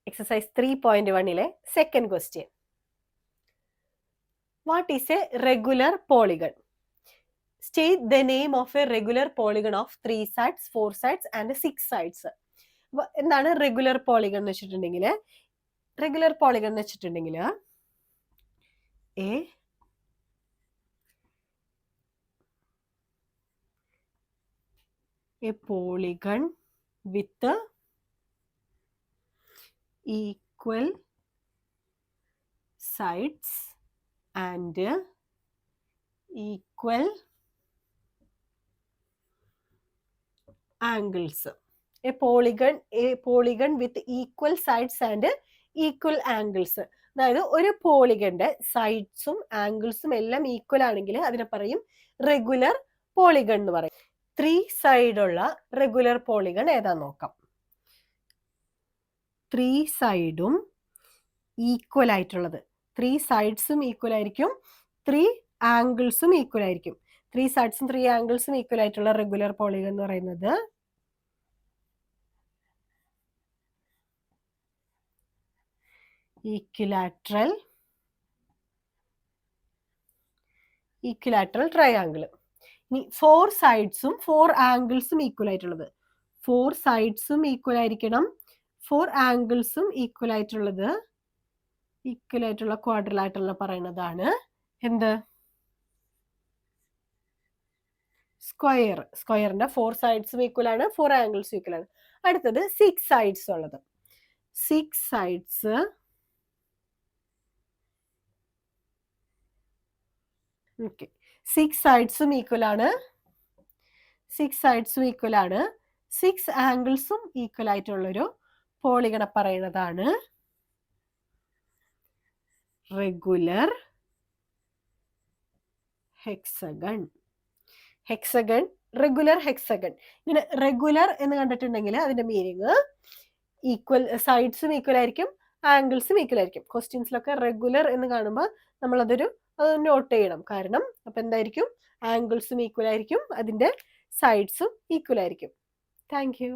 Exercise 3.1 second question. What is a regular polygon? State the name of a regular polygon of 3 sides, 4 sides and 6 sides. എന്താണ് regular polygon എന്ന് വെച്ചിട്ടുണ്ടെങ്കിൽ regular polygon എന്ന് വെച്ചിട്ടുണ്ടെങ്കിൽ a polygon with equal sides and equal angles. A polygon with equal sides and equal angles. അതായത് ഒരു പോളിഗന്റെ സൈഡ്സും ആംഗിൾസും എല്ലാം equal ആണെങ്കിൽ അതിനെ പറയും റെഗുലർ പോളിഗൺ എന്ന് പറയും. 3 സൈഡുള്ള റെഗുലർ പോളിഗൺ ഏതാന്ന് നോക്കാം. 3 സൈഡും ഈക്വൽ ആയിട്ടുള്ളത്, 3 സൈഡ്സും ഈക്വൽ ആയിരിക്കും, 3 ആംഗിൾസും ഈക്വൽ ആയിരിക്കും. 3 സൈഡ്സും 3 ആംഗിൾസും ഈക്വൽ ആയിട്ടുള്ള റെഗുലർ പോളിഗൺ എന്ന് പറയുന്നത് ഈക്വിലാറ്ററൽ ട്രയാങ്കിൾ. ഇനി 4 സൈഡ്സും 4 ആംഗിൾസും ഈക്വൽ ആയിട്ടുള്ളത്, 4 സൈഡ്സും ഈക്വൽ ആയിരിക്കണം, 4 ആംഗിൾസും ഈക്വൽ ആയിട്ടുള്ള ക്വാഡ്രിലാറ്ററൽ പറയുന്നതാണ് എന്ത്? സ്ക്വയർ. സ്ക്വയറിന്റെ 4 സൈഡ്സും ഈക്വൽ ആണ്, 4 ആംഗിൾസും ഈക്വൽ ആണ്. അടുത്തത് 6 സൈഡ്സ് ഉള്ളത്. 6 സൈഡ്സ് ഓക്കെ, 6 സൈഡ്സും ഈക്വൽ ആണ്, 6 സൈഡ്സും ഈക്വൽ ആണ്, 6 ആംഗിൾസും ഈക്വൽ ആയിട്ടുള്ളൊരു പോളിഗണെ പറയുന്നതാണ് റെഗുലർ ഹെക്സഗൺ. Regular hexagon. ഇങ്ങനെ റെഗുലർ എന്ന് കണ്ടിട്ടുണ്ടെങ്കിൽ അതിന്റെ മീനിങ് ഈക്വൽ, സൈഡ്സും ഈക്വൽ ആയിരിക്കും, ആംഗിൾസും ഈക്വൽ ആയിരിക്കും. ക്വസ്റ്റ്യൻസിലൊക്കെ റെഗുലർ എന്ന് കാണുമ്പോൾ നമ്മൾ അത് നോട്ട് ചെയ്യണം. കാരണം അപ്പൊ എന്തായിരിക്കും? ആംഗിൾസും ഈക്വൽ ആയിരിക്കും, അതിന്റെ സൈഡ്സും ഈക്വൽ ആയിരിക്കും. Thank you.